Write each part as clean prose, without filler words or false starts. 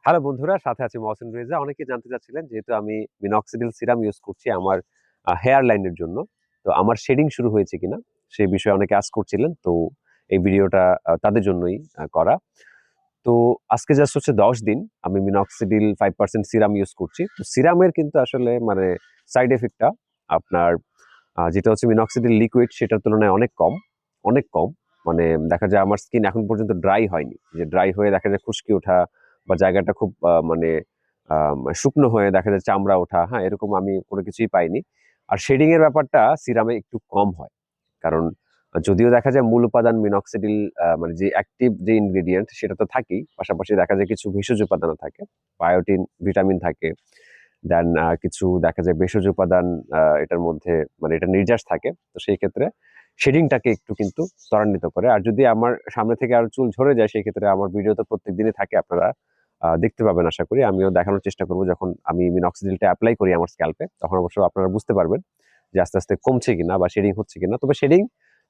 Hello বন্ধুরা, সাথে আছি মহসিন রেজা। অনেকে জানতে চাচ্ছিলেন, যেহেতু আমি মিনক্সিডিল সিরাম ইউজ করছি আমার হেয়ার লাইনের জন্য, তো আমার শেডিং শুরু হয়েছে কিনা সেই বিষয়ে অনেকে আস্ক করছিলেন। তো এই ভিডিওটা তাদের জন্যই করা। তো আজকে জাস্ট হচ্ছে 10 দিন আমি মিনক্সিডিল 5% সিরাম ইউজ করছি। তো সিরামের কিন্তু আসলে মানে সাইড এফেক্টটা আপনার যেটা হচ্ছে মিনক্সিডিল লিকুইড সেটার তুলনায় অনেক কম, অনেক কম। মানে দেখা যায় আমার স্কিন এখন পর্যন্ত ড্রাই হয়নি, যে ড্রাই হয়ে দেখা যায় খুশকি ওঠা বা জায়গাটা খুব মানে শুকনো হয়ে দেখা যায় চামড়া ওঠা, হ্যাঁ, এরকম আমি কোনো কিছুই পাইনি। আর শেডিং এর ব্যাপারটা সিরামে একটু কম হয়, কারণ যদিও দেখা যায় মূল উপাদান মিনক্সিডিল, মানে যে অ্যাক্টিভ যে ইনগ্রেডিয়েন্ট সেটা তো থাকেই, পাশাপাশি দেখা যায় কিছু ভেষজ উপাদানও থাকে, বায়োটিন, ভিটামিন থাকে। দেন কিছু দেখা যায় ভেষজ উপাদান এটার মধ্যে, মানে এটা নির্যাস থাকে। তো সেই ক্ষেত্রে শেডিংটাকে একটু কিন্তু ত্বরান্বিত করে। আর যদি আমার সামনে থেকে আরো চুল ঝরে যায়, সেই ক্ষেত্রে আমার ভিডিও তো প্রত্যেক দিনই থাকে, আপনারা দেখতে পাবেন আশা করি। আমিও দেখানোর চেষ্টা করব যখন আমি মিনক্সিডিলটা অ্যাপ্লাই করি আমার স্ক্যাল্পে, তখন অবশ্য আপনারা বুঝতে পারবেন যে আস্তে আস্তে কমছে কিনা বা শেডিং হচ্ছে কিনা। তবে শেডিং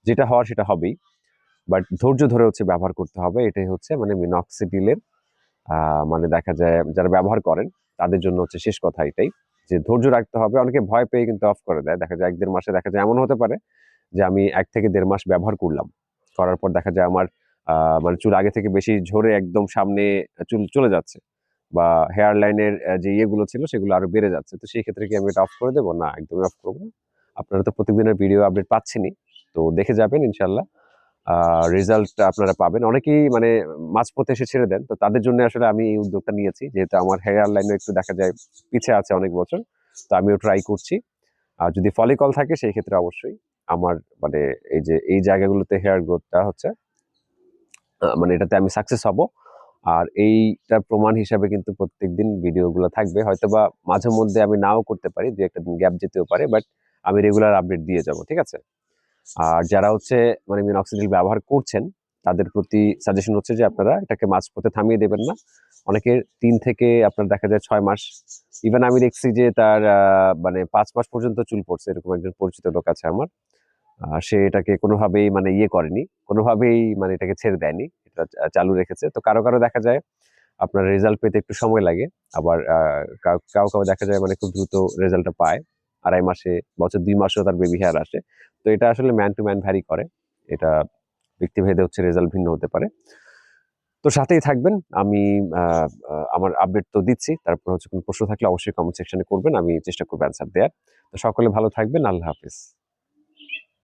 যেটা হওয়ার সেটা হবেই, বাট ধৈর্য ধরে হচ্ছে ব্যবহার করতে হবে। এটাই হচ্ছে মানে মিনক্সিডিলের মানে দেখা যায় যারা ব্যবহার করেন তাদের জন্য হচ্ছে শেষ কথা এটাই, যে ধৈর্য রাখতে হবে। অনেকে ভয় পেয়ে কিন্তু অফ করে দেয়। দেখা যায় 1-1.5 মাসে দেখা যায় এমন হতে পারে যে আমি 1 থেকে 1.5 মাস ব্যবহার করলাম। করার পর দেখা যায় আমার মানে চুল আগে থেকে বেশি ঝরে একদম সামনে চুল চলে যাচ্ছে, বা হেয়ার লাইনের যে ইয়েগুলো ছিল সেগুলো আরো বেড়ে যাচ্ছে। তো সেই ক্ষেত্রে কি আমি এটা অফ করে দেব? না, একদমই অফ করব না। আপনারা তো প্রত্যেকদিনের ভিডিও আপডেট পাচ্ছেনই। তো দেখে যাবেন ইনশাআল্লাহ। রেজাল্ট আপনারা পাবেন। অনেকেই মানে মাঝপথে এসে ছেড়ে দেন। তো তাদের জন্য আসলে আমি এই উদ্যোগটা নিয়েছি। যেহেতু আমার হেয়ার লাইনও একটু দেখা যায় পিছে আছে অনেক বছর। তো আমিও ট্রাই করছি। আর যদি ফলিকল থাকে সেই ক্ষেত্রে অবশ্যই আমার মানে এই যে এই জায়গাগুলোতে হেয়ার গ্রোথটা হচ্ছে মানে এটাতে আমি সাকসেস হব। আর এইটার প্রমাণ হিসাবে কিন্তু প্রত্যেকদিন ভিডিওগুলো থাকবে। হয়তোবা মাঝে মধ্যে আমি নাও করতে পারি, ২-১ দিন গ্যাপ যেতেও পারে। বাট আমি রেগুলার আপডেট দিয়ে যাব। ঠিক আছে? আর যারা হচ্ছে মানে মিনক্সিডিল ব্যবহার করছেন, তাদের প্রতি সাজেশন হচ্ছে যে আপনারা এটাকে মাঝপথে থামিয়ে দেবেন না। অনেকের ৩ থেকে আপনার দেখা যায় ৬ মাস, ইভেন আমি দেখছি যে তার মানে ৫ মাস পর্যন্ত চুল পড়ছে। এরকম একজন পরিচিত লোক আছে আমার। সে এটাকে কোনোভাবেই মানে ইয়ে করেনি, কোনোভাবেই মানে এটাকে ছেড়ে দেয়নি। এটা চালু রেখেছে। তো কারো দেখা যায় আপনার রেজাল্ট পেতে একটু সময় লাগে। আবার কাউ দেখা যায় মানে খুব দ্রুত রেজাল্টটা পায়। ২.৫ মাসে, বছর ২ মাসেও তার বেবি হেয়ার আসে। তো এটা আসলে ম্যান টু ম্যান ভ্যারি করে। এটা ব্যক্তিভেদে হচ্ছে রেজাল্ট ভিন্ন হতে পারে। তো সাথেই থাকবেন। আমি আ আ আমার আপডেট তো দিচ্ছি। তারপর হচ্ছে কোনো প্রশ্ন থাকলে অবশ্যই কমেন্ট সেকশনে করবেন। আমি চেষ্টা করব অ্যান্সার দেয়ার। তো সকলে ভালো থাকবেন। আল্লাহ হাফেজ।